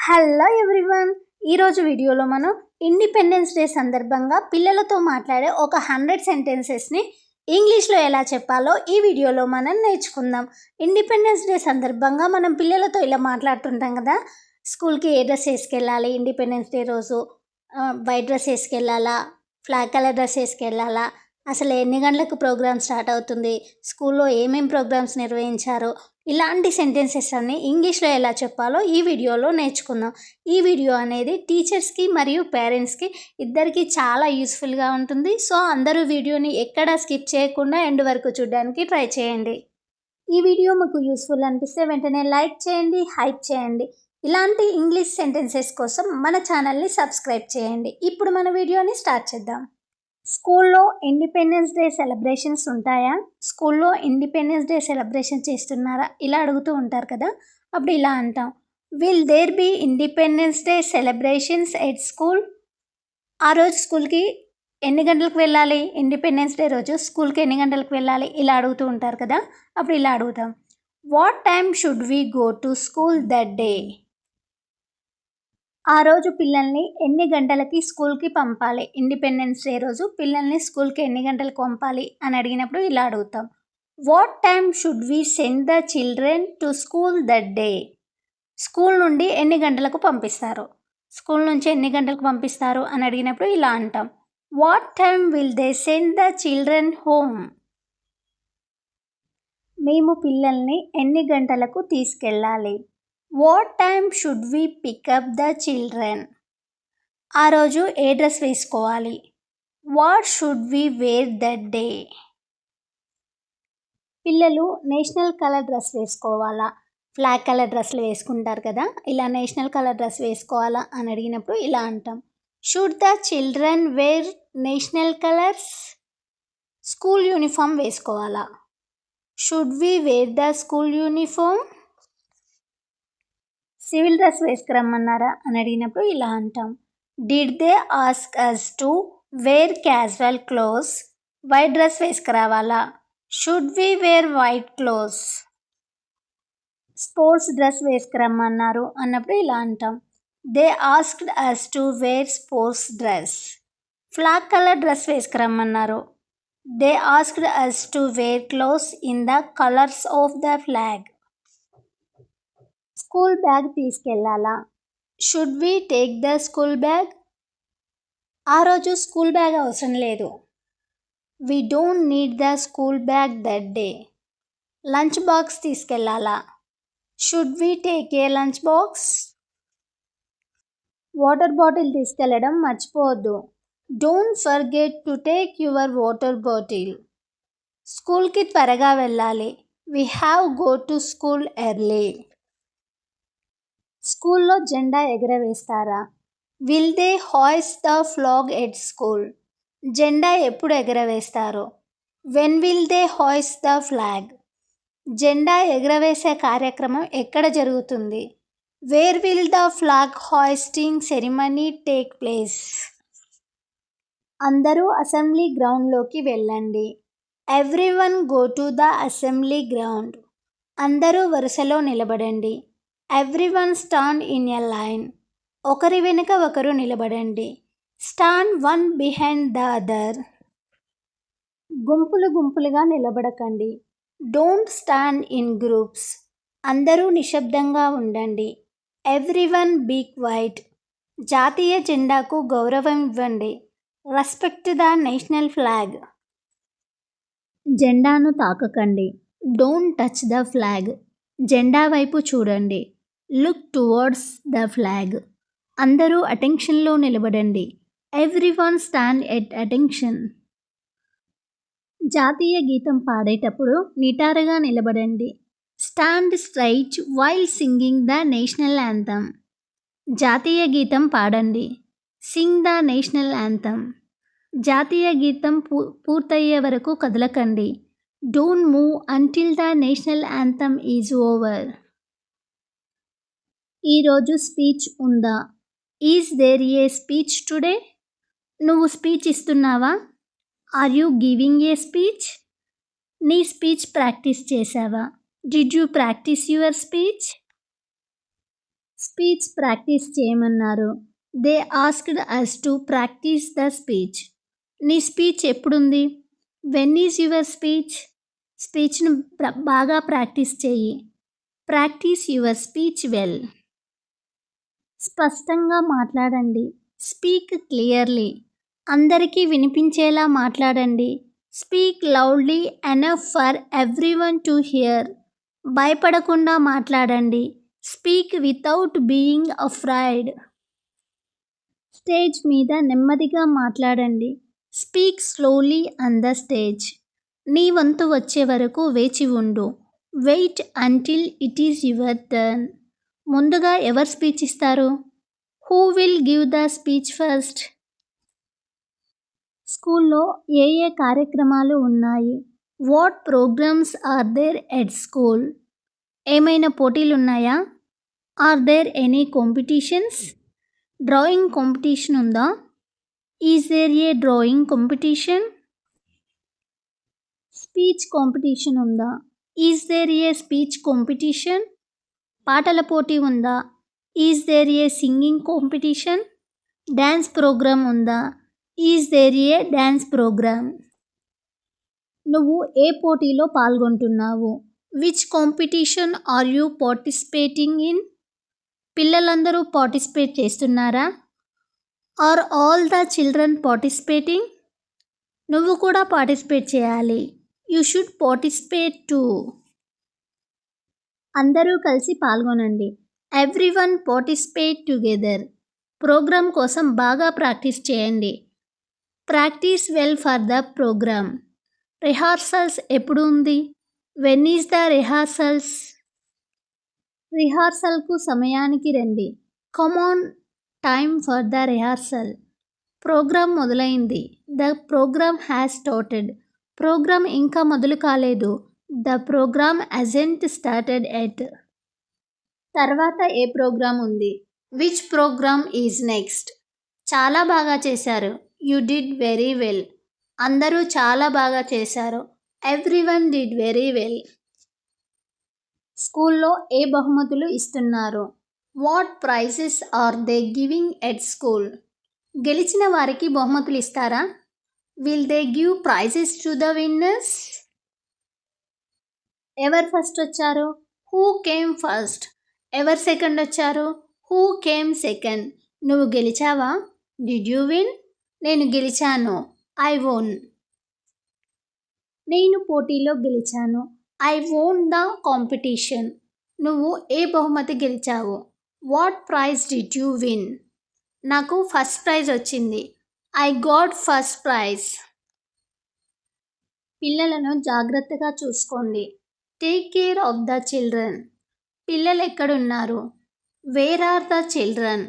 Hello everyone. ఈరోజు వీడియోలో మనం ఇండిపెండెన్స్ డే సందర్భంగా పిల్లలతో మాట్లాడే ఒక 100 సెంటెన్సెస్ని ఇంగ్లీష్లో ఎలా చెప్పాలో ఈ వీడియోలో మనం నేర్చుకుందాం. ఇండిపెండెన్స్ డే సందర్భంగా మనం పిల్లలతో ఇలా మాట్లాడుతుంటాం కదా, స్కూల్కి ఏ డ్రెస్ వేసుకెళ్ళాలి, ఇండిపెండెన్స్ డే రోజు వైట్ డ్రెస్ వేసుకెళ్ళాలా, ఫ్లాగ్ కలర్ డ్రెస్ వేసుకెళ్ళాలా, అసలు ఎన్ని గంటలకు ప్రోగ్రామ్ స్టార్ట్ అవుతుంది, స్కూల్లో ఏమేం ప్రోగ్రామ్స్ నిర్వహించారో, ఇలాంటి సెంటెన్సెస్ అన్నీ ఇంగ్లీష్లో ఎలా చెప్పాలో ఈ వీడియోలో నేర్చుకుందాం. ఈ వీడియో అనేది టీచర్స్కి మరియు పేరెంట్స్కి ఇద్దరికీ చాలా యూస్ఫుల్గా ఉంటుంది. సో అందరూ వీడియోని ఎక్కడా స్కిప్ చేయకుండా ఎండ్ వరకు చూడడానికి ట్రై చేయండి. ఈ వీడియో మీకు యూస్ఫుల్ అనిపిస్తే వెంటనే లైక్ చేయండి, హైప్ చేయండి. ఇలాంటి ఇంగ్లీష్ సెంటెన్సెస్ కోసం మన ఛానల్ని సబ్స్క్రైబ్ చేయండి. ఇప్పుడు మన వీడియోని స్టార్ట్ చేద్దాం. స్కూల్లో ఇండిపెండెన్స్ డే సెలబ్రేషన్స్ ఉంటాయా, స్కూల్లో ఇండిపెండెన్స్ డే సెలబ్రేషన్ చేస్తున్నారా, ఇలా అడుగుతూ ఉంటారు కదా. అప్పుడు ఇలా అంటాం, will there be independence day celebrations at school. ఆ రోజు స్కూల్కి ఎన్ని గంటలకు వెళ్ళాలి, ఇండిపెండెన్స్ డే రోజు స్కూల్కి ఎన్ని గంటలకు వెళ్ళాలి, ఇలా అడుగుతూ ఉంటారు కదా. అప్పుడు ఇలా అడుగుతాం, what time should we go to school that day. ఆ రోజు పిల్లల్ని ఎన్ని గంటలకి స్కూల్కి పంపాలి, ఇండిపెండెన్స్ డే రోజు పిల్లల్ని స్కూల్కి ఎన్ని గంటలకు పంపాలి అని అడిగినప్పుడు ఇలా అడుగుతాం, what time should we send the children to school that day. School నుండి ఎన్ని గంటలకు పంపిస్తారు, స్కూల్ నుంచి ఎన్ని గంటలకు పంపిస్తారు అని అడిగినప్పుడు ఇలా అంటాం, what time will they send the children home. మేము పిల్లల్ని ఎన్ని గంటలకు తీసుకెళ్ళాలి, what time should we pick up the children. ఆ రోజు ఏ డ్రెస్ వేసుకోవాలి, what should we wear that day. పిల్లలు నేషనల్ కలర్ డ్రెస్ వేసుకోవాలా, ఫ్లాగ్ కలర్ డ్రెస్లు వేసుకుంటారు కదా, ఇలా నేషనల్ కలర్ డ్రెస్ వేసుకోవాలా అని అడిగినప్పుడు ఇలా అంటాం, should the children wear national colours. School uniform వేసుకోవాలా, should we wear the school uniform. Civil dress వేసుకురమ్మన్నారా అని అడిగినప్పుడు ఇలా అంటాం, did they ask us to wear casual clothes. White dress వేసుకురావాలా, should we wear white clothes. Sports dress వేసుకురమ్మన్నారు అన్నప్పుడు ఇలా అంటాం, they asked us to wear sports dress. Flag colour dress వేసుకురమ్మన్నారు, they asked us to wear clothes in the colours of the flag. School bag తీసుకెళ్ళాలా, should we take the school bag. ఆ రోజు school bag అవసరం లేదు, we don't need the school bag that day. Lunch box తీసుకెళ్ళాలా, should we take a lunch box. Water bottle తీసుకెళ్ళడం మర్చిపోవద్దు, don't forget to take your water bottle. స్కూల్కి త్వరగా వెళ్ళాలి, we have go to school early. స్కూల్లో జెండా ఎగరవేస్తారా, will they hoist the flag at school. జెండా ఎప్పుడు ఎగరవేస్తారు, when will they hoist the flag. జెండా ఎగరవేసే కార్యక్రమం ఎక్కడ జరుగుతుంది, where will the flag hoisting ceremony take place. అందరూ అసెంబ్లీ గ్రౌండ్లోకి వెళ్ళండి, everyone go to the assembly ground. అందరూ వరుసలో నిలబడండి, everyone stand in a line. ఒకరి వెనుక ఒకరు నిలబడండి, stand one behind the other. గుంపులు గుంపులుగా నిలబడకండి, డోంట్ స్టాండ్ ఇన్ గ్రూప్స్. అందరూ నిశ్శబ్దంగా ఉండండి, ఎవ్రీవన్ బీ క్వైట్. జాతీయ జెండాకు గౌరవం ఇవ్వండి, రెస్పెక్ట్ ద నేషనల్ ఫ్లాగ్. జెండాను తాకకండి, డోంట్ టచ్ ద ఫ్లాగ్. జెండా వైపు చూడండి, లుక్ టువర్డ్స్ ద ఫ్లాగ్. అందరూ అటెన్షన్లో నిలబడండి, ఎవ్రీవన్ స్టాండ్ ఎట్ అటెన్షన్. జాతీయ గీతం పాడేటప్పుడు నిటారుగా నిలబడండి, stand straight while singing the national anthem. జాతీయ గీతం పాడండి, సింగ్ ద నేషనల్ యాంథమ్. జాతీయ గీతం పూర్తయ్యే వరకు కదలకండి, don't move until the national anthem is over. ఈరోజు స్పీచ్ ఉందా, is there a speech today. నువ్వు స్పీచ్ ఇస్తున్నావా, are you giving a speech. నీ స్పీచ్ ప్రాక్టీస్ చేసావా, did you practise your speech. Speech practice చేయమన్నారు. They asked us to practise the speech. నీ స్పీచ్ ఎప్పుడుంది? When is your speech? స్పీచ్ను బాగా ప్రాక్టీస్ చెయ్యి. Practise your speech well. స్పష్టంగా మాట్లాడండి. Speak clearly. అందరికీ వినిపించేలా మాట్లాడండి. Speak loudly enough for everyone to hear. భయపడకుండా మాట్లాడండి. Speak without being afraid. Stage మీద నెమ్మదిగా మాట్లాడండి. Speak slowly on the stage. నీ వంతు వచ్చే వరకు వేచి ఉండు. Wait until it is your turn. ముందుగా ఎవరు స్పీచ్ ఇస్తారు? Who will give the speech first? స్కూల్లో ఏ ఏ కార్యక్రమాలు ఉన్నాయి? What programmes are there at school? ఏమైనా పోటీలు ఉన్నాయా? Are there any competitions? Drawing competition ఉందా? Is there a drawing competition? Speech competition ఉందా? Is there a speech competition? పాటల పోటీ ఉందా? Is there a singing competition? Dance programme ఉందా? Is there a dance programme? నువ్వు ఏ పోటీలో పాల్గొంటున్నావు? Which competition are you participating in? పిల్లలందరూ పార్టిసిపేట్ చేస్తున్నారా? Are all the children participating? నువ్వు కూడా పార్టిసిపేట్ చేయాలి. You should participate too. అందరూ కలిసి పాల్గొనండి. Everyone participate together. ప్రోగ్రామ్ కోసం బాగా ప్రాక్టీస్ చేయండి. Practise well for the programme. Rehearsals ఎప్పుడు ఉంది? When is the rehearsals? రిహార్సల్కు సమయానికి రండి. Come on time for the rehearsal. Programme మొదలైంది. The programme has started. Programme ఇంకా మొదలు కాలేదు. The programme hasn't started yet. తర్వాత ఏ ప్రోగ్రామ్ ఉంది? Which programme is next? చాలా బాగా చేశారు. You did very well. అందరూ చాలా బాగా చేశారు. Everyone did very well. స్కూల్లో ఏ బహుమతులు ఇస్తున్నారు? What prizes are they giving at school? గెలిచిన వారికి బహుమతులు ఇస్తారా? Will they give prizes to the winners? ఎవరు ఫస్ట్ వచ్చారు? Who came first? ఎవరు సెకండ్ వచ్చారు? Who came second? నువ్వు గెలిచావా? Did you win? నేను గెలిచాను. I won. నేను పోటీలో గెలిచాను. I won the competition. నువ్వు ఏ బహుమతి గెలిచావు? What prize did you win? నాకు ఫస్ట్ ప్రైజ్ వచ్చింది. I got first prize. పిల్లలను జాగ్రత్తగా చూసుకోండి. Take care of the children. పిల్లలు ఎక్కడున్నారు? Wear are the children?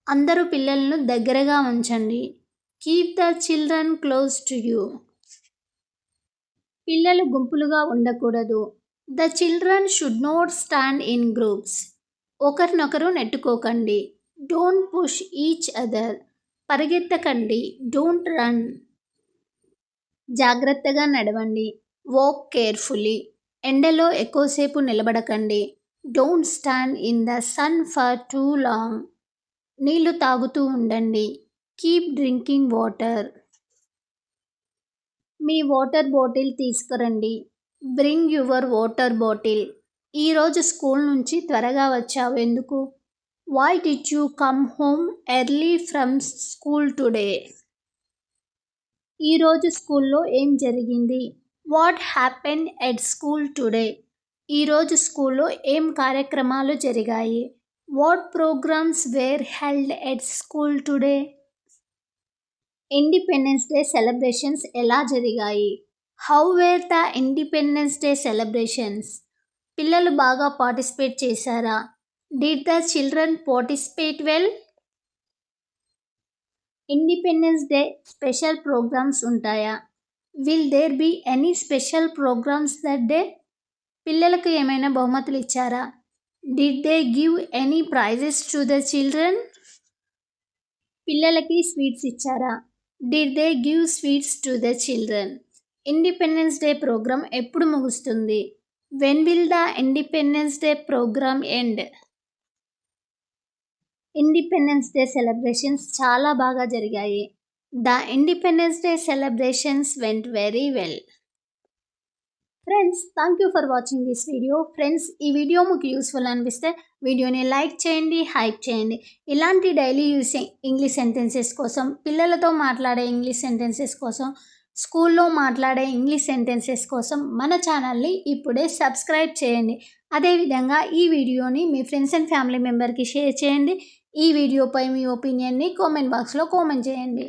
అందరూ పిల్లలను దగ్గరగా ఉంచండి. Keep the children close to you. పిల్లలు గుంపులుగా ఉండకూడదు. The children should not stand in groups. ఒకరినొకరు నెట్టుకోకండి. Don't push each other. పరిగెత్తకండి. Don't run. జాగ్రత్తగా నడవండి. Walk carefully. ఎండలో ఎక్కువసేపు నిలబడకండి. Don't stand in the sun for too long. నీళ్లు తాగుతూ ఉండండి. Keep drinking water. మీ వాటర్ బాటిల్ తీసుకురండి. Bring your water bottle. ఈరోజు స్కూల్ నుంచి త్వరగా వచ్చావు ఎందుకు? Why did you come home early from school today? ఈరోజు స్కూల్లో ఏం జరిగింది? What happen at school today? ఈరోజు స్కూల్లో ఏం కార్యక్రమాలు జరిగాయి? What programmes were held at school today? Independence day celebrations ఎలా జరిగాయి? How were the independence day celebrations? పిల్లలు బాగా పార్టిసిపేట్ చేశారా? Did the children participate well? Independence Day special programmes ఉంటాయా? Will there be any special programmes that day? పిల్లలకు ఏమైనా బహుమతులు ఇచ్చారా? Did they give any prices to the children? పిల్లలకి sweets ఇచ్చారా? Did they give sweets to the children? Independence day programme ఎప్పుడు ముగుస్తుంది? When will the independence day programme end? Independence day celebrations చాలా బాగా జరిగాయి. The independence day celebrations went very well. Friends, thank you for watching this video. Friends, ఈ video మీకు useful అనిపిస్తే వీడియోని like చేయండి, హైప్ చేయండి. ఇలాంటి డైలీ యూసింగ్ ఇంగ్లీష్ సెంటెన్సెస్ కోసం, పిల్లలతో మాట్లాడే ఇంగ్లీష్ సెంటెన్సెస్ కోసం, స్కూల్లో మాట్లాడే ఇంగ్లీష్ సెంటెన్సెస్ కోసం మన ఛానల్ని ఇప్పుడే సబ్స్క్రైబ్ చేయండి. అదేవిధంగా ఈ వీడియోని మీ ఫ్రెండ్స్ అండ్ ఫ్యామిలీ మెంబర్కి షేర్ చేయండి. ఈ వీడియోపై మీ ఒపీనియన్ని కామెంట్ బాక్స్లో కామెంట్ చేయండి.